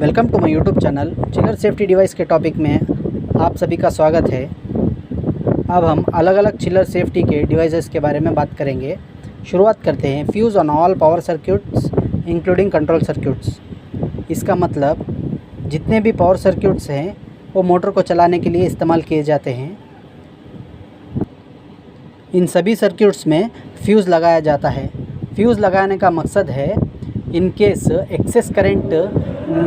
Welcome to my YouTube channel. Chiller safety device के topic में आप सभी का स्वागत है। अब हम अलग अलग चिलर सेफ्टी के डिवाइसेस के बारे में बात करेंगे। शुरुआत करते हैं। Fuse on all power circuits including control circuits. इसका मतलब जितने भी पावर सर्किट्स हैं वो मोटर को चलाने के लिए इस्तेमाल किए जाते हैं। इन सभी सर्किट्स में फ्यूज़ लगाया जाता है। फ्यूज़ लगाने का मकसद है इन केस एक्सेस करंट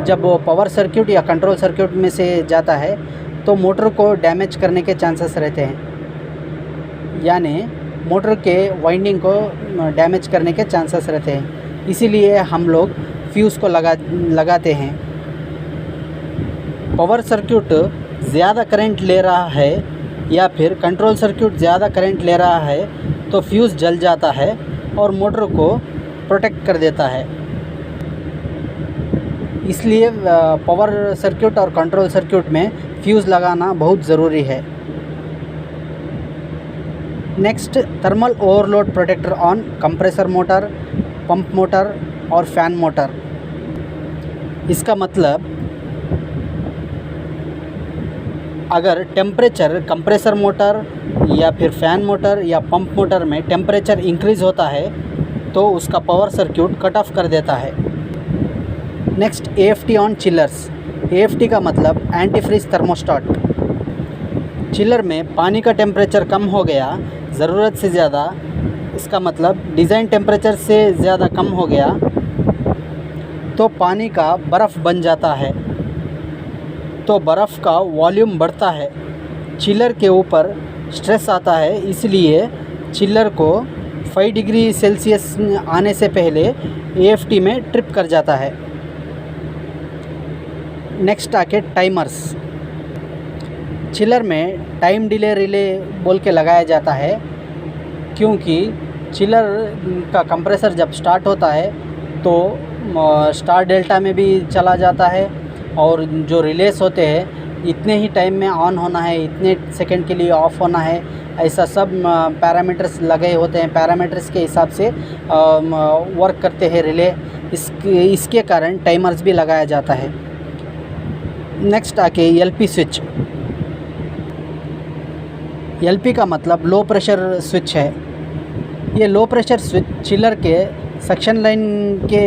जब पावर सर्किट या कंट्रोल सर्किट में से जाता है तो मोटर को डैमेज करने के चांसेस रहते हैं, यानी मोटर के वाइंडिंग को डैमेज करने के चांसेस रहते हैं। इसीलिए हम लोग फ्यूज़ को लगाते हैं। पावर सर्किट ज़्यादा करंट ले रहा है या फिर कंट्रोल सर्किट ज़्यादा करंट ले रहा है तो फ्यूज़ जल जाता है और मोटर को प्रोटेक्ट कर देता है। इसलिए पावर सर्किट और कंट्रोल सर्किट में फ्यूज़ लगाना बहुत ज़रूरी है। Next, thermal overload protector on compressor motor, pump motor और फैन मोटर। इसका मतलब अगर टेम्परेचर कंप्रेसर मोटर या फिर फैन मोटर या पंप मोटर में टेम्परेचर इंक्रीज़ होता है तो उसका पावर सर्किट कट ऑफ कर देता है। Next, AFT on chillers. AFT का मतलब एंटी फ्रीज थर्मोस्टेट। चिलर में पानी का टेम्परेचर कम हो गया ज़रूरत से ज़्यादा, इसका मतलब डिज़ाइन टेम्परेचर से ज़्यादा कम हो गया तो पानी का बर्फ़ बन जाता है, तो बर्फ़ का वॉल्यूम बढ़ता है, चिलर के ऊपर स्ट्रेस आता है। इसलिए चिलर को 5 डिग्री सेल्सियस आने से पहले AFT में ट्रिप कर जाता है। नेक्स्ट आके टाइमर्स। चिलर में टाइम डिले रिले बोल के लगाया जाता है, क्योंकि चिलर का कंप्रेसर जब स्टार्ट होता है तो स्टार डेल्टा में भी चला जाता है और जो रिलेस होते हैं इतने ही टाइम में ऑन होना है, इतने सेकंड के लिए ऑफ़ होना है, ऐसा सब पैरामीटर्स लगे होते हैं। पैरामीटर्स के हिसाब से वर्क करते हैं रिले। इसके कारण टाइमर्स भी लगाया जाता है। नेक्स्ट आके LP स्विच। LP का मतलब लो प्रेशर स्विच है। ये लो प्रेशर स्विच चिलर के सक्शन लाइन के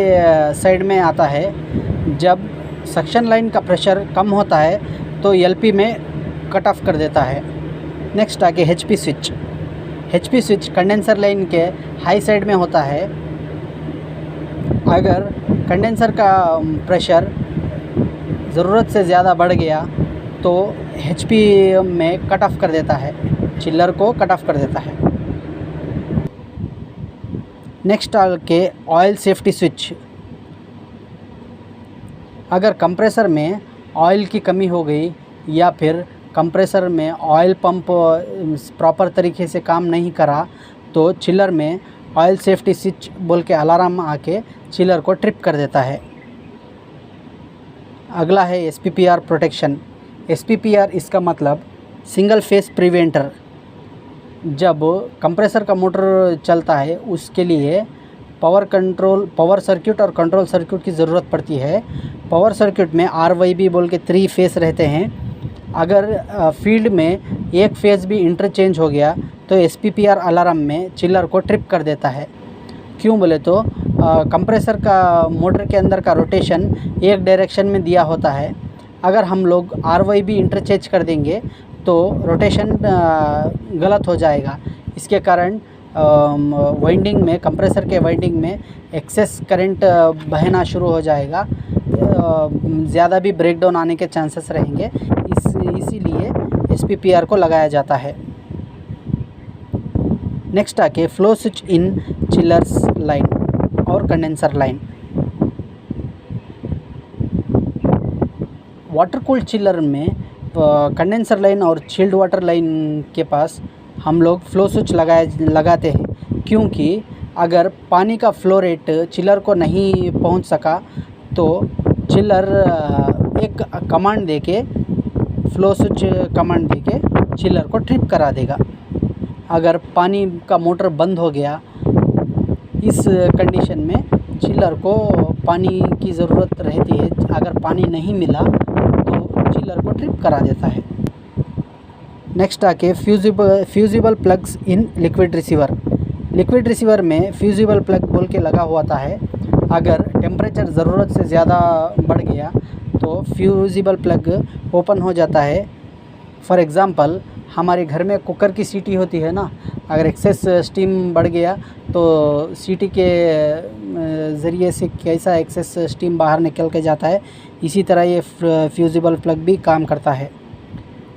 साइड में आता है। जब सक्शन लाइन का प्रेशर कम होता है तो LP में कट ऑफ कर देता है। नेक्स्ट आके HP switch. HP switch condenser line के हाई साइड में होता है। अगर कंडेंसर का प्रेशर ज़रूरत से ज़्यादा बढ़ गया तो HP में कट ऑफ कर देता है, चिलर को कट ऑफ कर देता है। नेक्स्ट आके ऑयल सेफ्टी स्विच। अगर कंप्रेसर में ऑयल की कमी हो गई या फिर कंप्रेसर में ऑयल पंप प्रॉपर तरीके से काम नहीं करा तो चिलर में ऑयल सेफ्टी स्विच बोल के अलार्म आके चिलर को ट्रिप कर देता है। अगला है SPPR प्रोटेक्शन। SPPR इसका मतलब सिंगल फेस प्रिवेंटर। जब कंप्रेसर का मोटर चलता है उसके लिए पावर सर्किट और कंट्रोल सर्किट की ज़रूरत पड़ती है। पावर सर्किट में RYB बोल के 3 फेस रहते हैं। अगर फील्ड में एक फेस भी इंटरचेंज हो गया तो SPPR अलार्म में चिलर को ट्रिप कर देता है। क्यों बोले तो कंप्रेसर का मोटर के अंदर का रोटेशन एक डायरेक्शन में दिया होता है। अगर हम लोग RYB इंटरचेंज कर देंगे तो रोटेशन गलत हो जाएगा। इसके कारण वाइंडिंग में, कंप्रेसर के वाइंडिंग में एक्सेस करंट बहना शुरू हो जाएगा, ज़्यादा भी ब्रेकडाउन आने के चांसेस रहेंगे। इसीलिए SPPR को लगाया जाता है। नेक्स्ट आके flow switch in chillers line और condenser line. Water cooled chiller में कंडेंसर लाइन और चिल्ड वाटर लाइन के पास हम लोग फ्लो स्विच लगाते हैं, क्योंकि अगर पानी का फ्लो रेट चिलर को नहीं पहुंच सका तो चिलर एक कमांड देके, फ्लो स्विच कमांड देके चिलर को ट्रिप करा देगा। अगर पानी का मोटर बंद हो गया, इस कंडीशन में चिलर को पानी की ज़रूरत रहती है, अगर पानी नहीं मिला तो चिलर को ट्रिप करा देता है। नेक्स्ट आके fusible plugs in liquid receiver. Liquid receiver में फ्यूजिबल प्लग बोल के लगा हुआ था है। अगर टेम्परेचर ज़रूरत से ज़्यादा बढ़ गया तो फ्यूजिबल प्लग ओपन हो जाता है। फॉर एग्ज़ाम्पल हमारे घर में कुकर की सीटी होती है ना, अगर एक्सेस स्टीम बढ़ गया तो सीटी के ज़रिए से कैसा एक्सेस स्टीम बाहर निकल के जाता है, इसी तरह ये फ्यूजिबल प्लग भी काम करता है।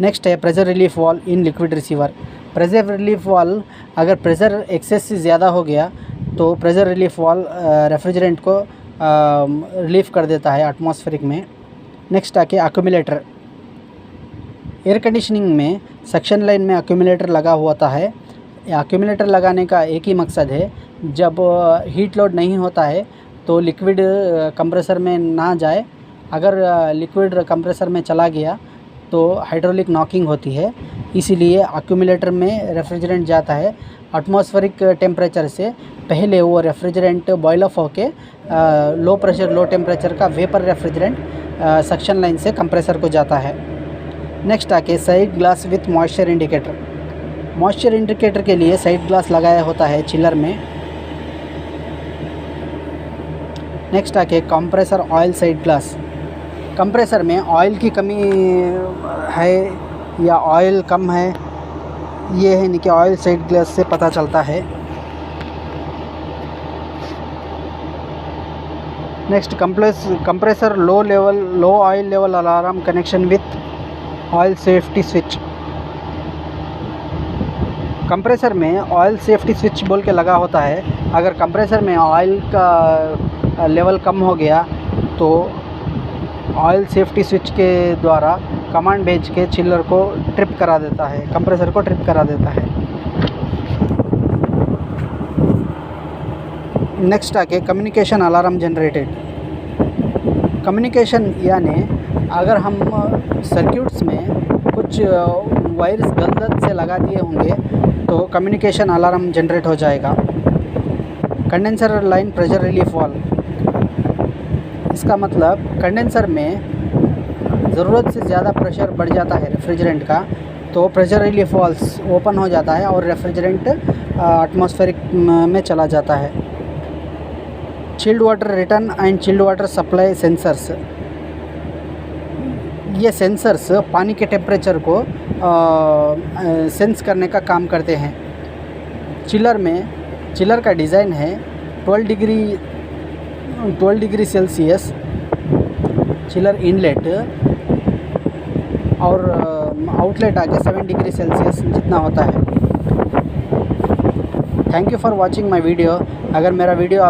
नेक्स्ट है pressure relief valve in liquid receiver. Pressure relief valve, अगर प्रेशर एक्सेस से ज़्यादा हो गया तो प्रेशर रिलीफ वाल्व रेफ्रिजरेंट को रिलीफ कर देता है एटमॉस्फेरिक में। नेक्स्ट आके एक्यूमुलेटर। एयर कंडीशनिंग में सक्शन लाइन में एक्यूमुलेटर लगा होता है। एक्यूमुलेटर लगाने का एक ही मकसद है, जब हीट लोड नहीं होता है तो लिक्विड कंप्रेसर में ना जाए। अगर लिक्विड कंप्रेसर में चला गया तो हाइड्रोलिक नॉकिंग होती है, इसीलिए एक्यूमुलेटर में रेफ्रिजरेंट जाता है। एटमॉस्फेरिक टेम्परेचर से पहले वो रेफ्रिजरेंट बॉयल ऑफ होके लो प्रेशर लो टेम्परेचर का वेपर रेफ्रिजरेंट सक्शन लाइन से कंप्रेसर को जाता है। नेक्स्ट आके side glass with moisture indicator. Moisture indicator के लिए साइड ग्लास लगाया होता है चिलर में। नेक्स्ट आके compressor oil side glass. Compressor में ऑयल की कमी है या ऑयल कम है, ये है कि ऑयल साइड ग्लास से पता चलता है। Next compressor low oil level alarm connection with oil safety switch. Compressor में ऑयल सेफ्टी स्विच बोल के लगा होता है। अगर कंप्रेसर में ऑयल का लेवल कम हो गया तो ऑयल सेफ्टी स्विच के द्वारा कमांड भेज के चिलर को ट्रिप करा देता है, कंप्रेसर को ट्रिप करा देता है। नेक्स्ट आके कम्युनिकेशन अलार्म जनरेटेड। कम्युनिकेशन यानी अगर हम सर्किट्स में कुछ वायर्स गलत से लगा दिए होंगे तो कम्युनिकेशन अलार्म जनरेट हो जाएगा। Condenser line pressure relief valve. इसका मतलब कंडेंसर में ज़रूरत से ज़्यादा प्रेशर बढ़ जाता है रेफ्रिजरेंट का, तो प्रेशर रिलीफ वाल्व्स ओपन हो जाता है और रेफ्रिजरेंट एटमॉस्फेरिक में चला जाता है। Chilled water return and chilled water supply sensors. ये सेंसर्स पानी के टेम्परेचर को सेंस करने का काम करते हैं। चिलर का डिज़ाइन है 12 डिग्री सेल्सियस चिलर इनलेट और आउटलेट आके 7 डिग्री सेल्सियस जितना होता है। Thank you for watching my video. अगर मेरा वीडियो